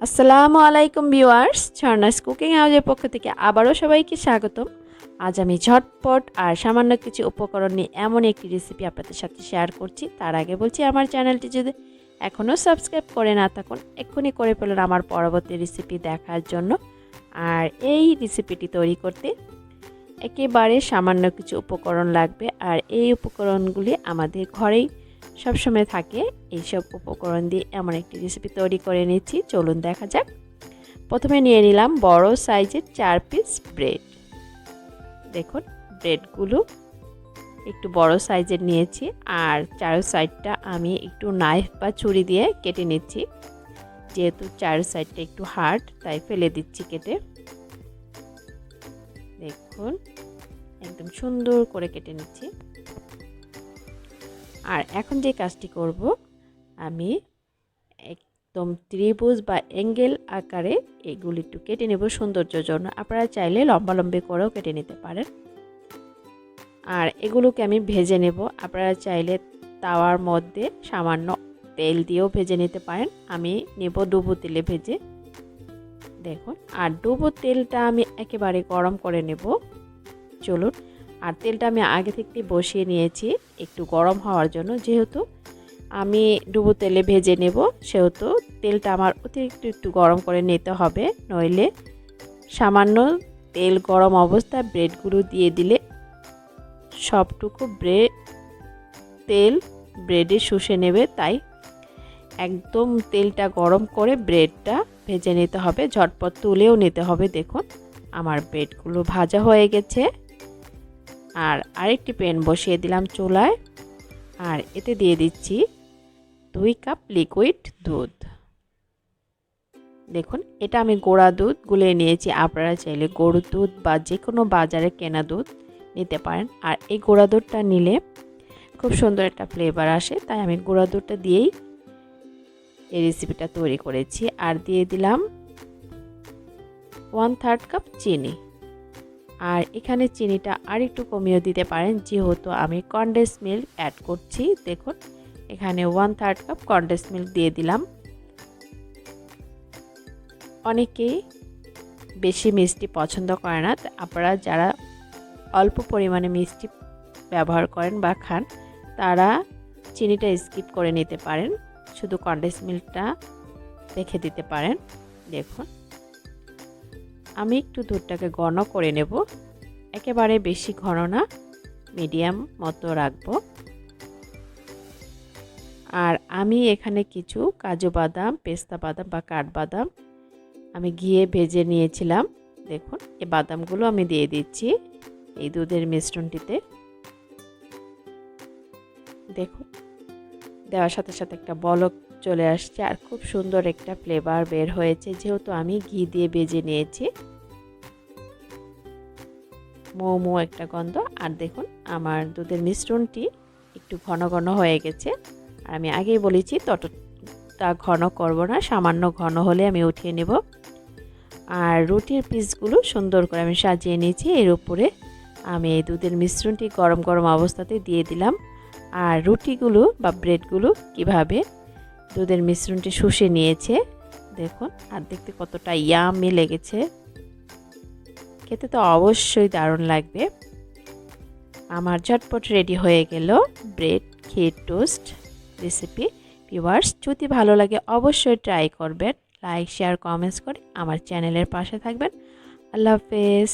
আসসালামু আলাইকুম viewers, ঝর্ণাস cooking হাউসের পক্ষ থেকে আবারও সবাইকে স্বাগতম। আজ আমি ঝটপট আর সামান্য কিছু উপকরণ নিয়ে এমন একটি রেসিপি আপনাদের সাথে শেয়ার করছি। তার আগে বলছি, আমার চ্যানেলটি যদি এখনও সাবস্ক্রাইব করে না থাকুন, এক্ষুনি করে ফেলুন আমার পরবর্তী রেসিপি দেখার জন্য। আর এই রেসিপিটি তৈরি করতে একেবারে সামান্য কিছু উপকরণ লাগবে, আর এই উপকরণগুলি আমাদের ঘরেই সবসময় থাকে। এইসব উপকরণ দিয়ে এমন একটি রেসিপি তৈরি করে নিচ্ছি, চলুন দেখা যাক। প্রথমে নিয়ে নিলাম বড় সাইজের 4 পিস ব্রেড। দেখুন, ব্রেডগুলো একটু বড় সাইজের নিয়েছি, আর চারো সাইডটা আমি একটু নাইফ বা ছুরি দিয়ে কেটে নিচ্ছি। যেহেতু চারো সাইডটা একটু হার্ড, তাই ফেলে দিচ্ছি কেটে। দেখুন, একদম সুন্দর করে কেটে নিচ্ছি। আর এখন যে কাজটি করব, আমি একদম ত্রিভুজ বা অ্যাঙ্গেল আকারে এগুলি একটু কেটে নেব সৌন্দর্যের জন্য। আপনারা চাইলে লম্বা লম্বি করেও কেটে নিতে পারেন। আর এগুলোকে আমি ভেজে নেব। আপনারা চাইলে তাওয়ার মধ্যে সামান্য তেল দিয়েও ভেজে নিতে পারেন। আমি নেব ডুবো তেলে ভেজে। দেখুন, আর ডুবো তেলটা আমি একেবারে গরম করে নেব। চলুন, আর তেলটা আমি আগে থেকে বসিয়ে নিয়েছি একটু গরম হওয়ার জন্য। যেহেতু আমি ডুবো তেলে ভেজে নেব, সেহেতু তেলটা আমার অতিরিক্ত একটু গরম করে নিতে হবে। নইলে সামান্য তেল গরম অবস্থায় ব্রেডগুলো দিয়ে দিলে সবটুকু তেল ব্রেডে শুষে নেবে। তাই একদম তেলটা গরম করে ব্রেডটা ভেজে নিতে হবে, ঝটপট তুলেও নিতে হবে। দেখুন, আমার ব্রেডগুলো ভাজা হয়ে গেছে। আর আরেকটি প্যান বসিয়ে দিলাম চুলায়, আর এতে দিয়ে দিচ্ছি 2 কাপ লিকুইড দুধ। দেখুন, এটা আমি গোড়া দুধ গুলিয়ে নিয়েছি। আপনারা চাইলে গরুর দুধ বা যে কোনো বাজারে কেনা দুধ নিতে পারেন। আর এই গোড়া দুধটা নিলে খুব সুন্দর একটা ফ্লেভার আসে, তাই আমি গোড়া দুধটা দিয়েই এই রেসিপিটা তৈরি করেছি। আর দিয়ে দিলাম 1/3 কাপ চিনি। আর এখানে চিনিটা আর একটু কমিয়ে দিতে পারেন, যেহেতু আমি কনডেন্স মিল্ক অ্যাড করছি। দেখুন, এখানে 1/3 কাপ কনডেন্স মিল্ক দিয়ে দিলাম। অনেকেই বেশি মিষ্টি পছন্দ করে না, আপনারা যারা অল্প পরিমাণে মিষ্টি ব্যবহার করেন বা খান, তারা চিনিটা স্কিপ করে নিতে পারেন, শুধু কনডেন্স মিল্কটা রেখে দিতে পারেন। দেখুন, আমি একটু দুধটাকে ঘন করে নেব, একেবারে বেশি ঘন না, মিডিয়াম মতো রাখবো। আর আমি এখানে কিছু কাজু বাদাম, পেস্তা বাদাম বা কাঠবাদাম আমি ঘিয়ে ভেজে নিয়েছিলাম। দেখুন, এই বাদামগুলো আমি দিয়ে দিচ্ছি এই দুধের মিশ্রণটিতে। দেখুন, দেওয়ার সাথে সাথে একটা বলক চলে আসছে, আর খুব সুন্দর একটা ফ্লেভার বের হয়েছে, যেহেতু আমি ঘি দিয়ে ভেজে নিয়েছি। মৌ একটা গন্ধ। আর দেখুন, আমার দুধের মিশ্রণটি একটু ঘন ঘন হয়ে গেছে। আর আমি আগেই বলেছি ততটা ঘন করব না, সামান্য ঘন হলে আমি উঠিয়ে নেব। আর রুটির পিসগুলো সুন্দর করে আমি সাজিয়ে নিয়েছি। এর উপরে আমি এই দুধের মিশ্রণটি গরম গরম অবস্থাতে দিয়ে দিলাম। আর রুটিগুলো বা ব্রেডগুলো কিভাবে দুধের মিশ্রণটি শুষে নিয়েছে দেখুন, আর দেখতে কতটা ইয়ামি লেগেছে। খেতে তো অবশ্যই দারুণ লাগবে। আমার ঝটপট রেডি হয়ে গেল ব্রেড ক্ষীর টোস্ট রেসিপি। ভিউয়ার্স, যদি ভালো লাগে অবশ্যই ট্রাই করবেন। লাইক, শেয়ার, কমেন্টস করে আমার চ্যানেলের পাশে থাকবেন। আল্লাহ হাফেজ।